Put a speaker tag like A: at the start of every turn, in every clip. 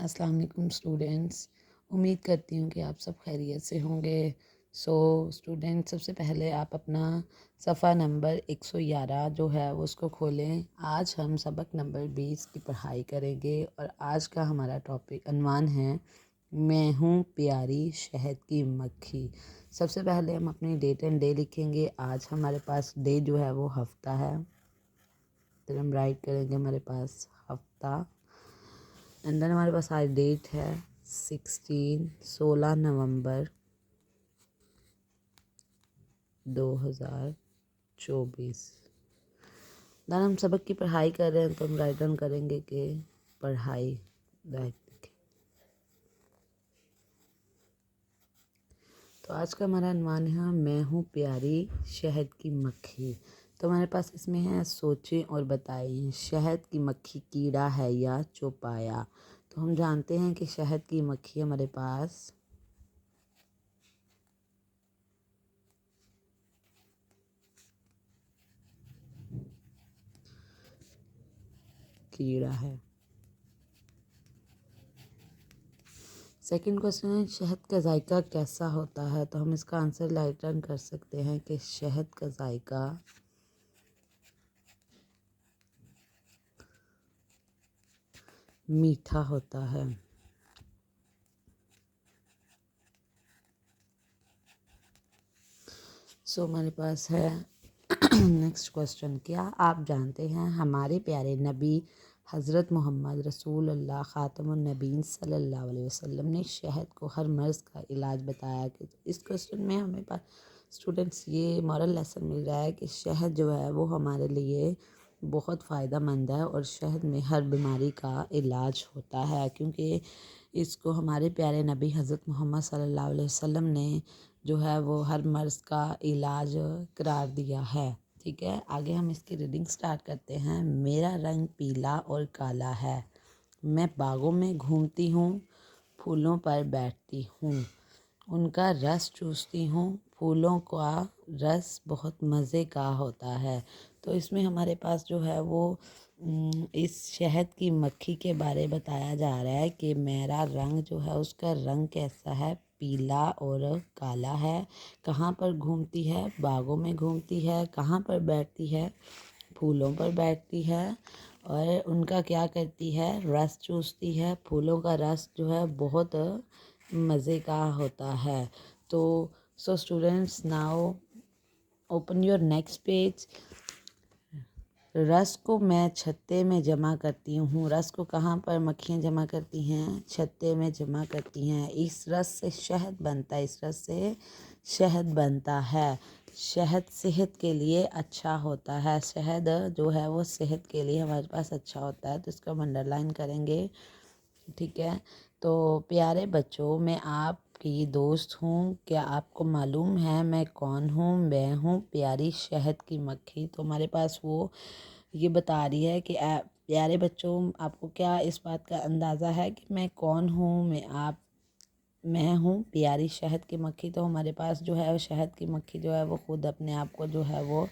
A: السلام علیکم اسٹوڈینٹس، امید کرتی ہوں کہ آپ سب خیریت سے ہوں گے۔ اسٹوڈینٹ، سب سے پہلے آپ اپنا صفحہ نمبر 111 جو ہے اس کو کھولیں۔ آج ہم سبق نمبر 20 کی پڑھائی کریں گے اور آج کا ہمارا عنوان ہے میں ہوں پیاری شہد کی مکھی۔ سب سے پہلے ہم اپنی ڈیٹ اینڈ ڈے لکھیں گے۔ آج ہمارے پاس ڈے جو ہے وہ ہفتہ ہے، پھر ہم رائٹ کریں گے ہمارے پاس ہفتہ، اینڈ دین ہمارے پاس آج ڈیٹ ہے 16 نومبر 2024۔ دین ہم سبق کی پڑھائی کر رہے ہیں تو ہم رائٹ ڈاؤن کریں گے کہ پڑھائی رائٹ لکھیں۔ تو آج کا ہمارا عنوان ہے میں ہوں پیاری شہد کی مکھی۔ تو ہمارے پاس اس میں ہے سوچیں اور بتائیں، شہد کی مکھی کیڑا ہے یا چوپایا؟ تو ہم جانتے ہیں کہ شہد کی مکھی ہمارے پاس کیڑا ہے۔ سیکنڈ کوسچن ہے شہد کا ذائقہ کیسا ہوتا ہے؟ تو ہم اس کا آنسر رائٹ ڈاؤن کر سکتے ہیں کہ شہد کا ذائقہ میٹھا ہوتا ہے۔ ہمارے پاس ہے نیکسٹ کوسچن، کیا آپ جانتے ہیں ہمارے پیارے نبی حضرت محمد رسول اللہ خاتم النبیین صلی اللہ علیہ وسلم نے شہد کو ہر مرض کا علاج بتایا کہ اس کوسچن میں ہمیں پاس اسٹوڈنٹس یہ مورل لیسن مل رہا ہے کہ شہد جو ہے وہ ہمارے لیے بہت فائدہ مند ہے اور شہد میں ہر بیماری کا علاج ہوتا ہے، کیونکہ اس کو ہمارے پیارے نبی حضرت محمد صلی اللہ علیہ وسلم نے جو ہے وہ ہر مرض کا علاج قرار دیا ہے۔ ٹھیک ہے، آگے ہم اس کی ریڈنگ سٹارٹ کرتے ہیں۔ میرا رنگ پیلا اور کالا ہے، میں باغوں میں گھومتی ہوں، پھولوں پر بیٹھتی ہوں، ان کا رس چوستی ہوں، پھولوں کا رس بہت مزے کا ہوتا ہے۔ تو اس میں ہمارے پاس جو ہے وہ اس شہد کی مکھی کے بارے بتایا جا رہا ہے کہ میرا رنگ جو ہے اس کا رنگ کیسا ہے، پیلا اور کالا ہے۔ کہاں پر گھومتی ہے؟ باغوں میں گھومتی ہے۔ کہاں پر بیٹھتی ہے؟ پھولوں پر بیٹھتی ہے، اور ان کا کیا کرتی ہے؟ رس چوستی ہے۔ پھولوں کا رس جو ہے بہت مزے کا ہوتا ہے۔ تو students now open your next page. رس کو میں چھتے میں جمع کرتی ہوں۔ رس کو کہاں پر مکھیاں جمع کرتی ہیں؟ چھتے میں جمع کرتی ہیں۔ اس رس سے شہد بنتا ہے، اس رس سے شہد بنتا ہے۔ شہد صحت کے لیے اچھا ہوتا ہے، شہد جو ہے وہ صحت کے لیے ہمارے پاس اچھا ہوتا ہے، تو اس کو ہم انڈر لائن کریں گے۔ ٹھیک ہے، تو پیارے بچوں، میں آپ کی دوست ہوں، کیا آپ کو معلوم ہے میں کون ہوں؟ میں ہوں پیاری شہد کی مکھی۔ تو ہمارے پاس وہ یہ بتا رہی ہے کہ پیارے بچوں، آپ کو کیا اس بات کا اندازہ ہے کہ میں کون ہوں؟ میں ہوں پیاری شہد کی مکھی۔ تو ہمارے پاس جو ہے شہد کی مکھی جو ہے وہ خود اپنے آپ کو جو ہے وہ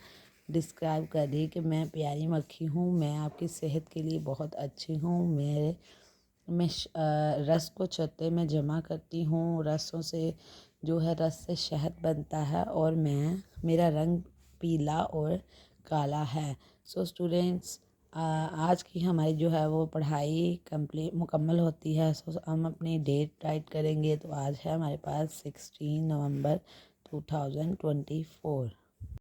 A: ڈسکرائب کر رہی ہے کہ میں پیاری مکھی ہوں، میں آپ کی صحت کے لیے بہت اچھی ہوں، میں رس کو چھتے میں جمع کرتی ہوں، رسوں سے جو ہے رس سے شہد بنتا ہے، اور میرا رنگ پیلا اور کالا ہے۔ اسٹوڈینٹس، آج کی ہماری جو ہے وہ پڑھائی مکمل ہوتی ہے۔ ہم اپنی ڈیٹ رائٹ کریں گے، تو آج ہے ہمارے پاس 16 نومبر 2024۔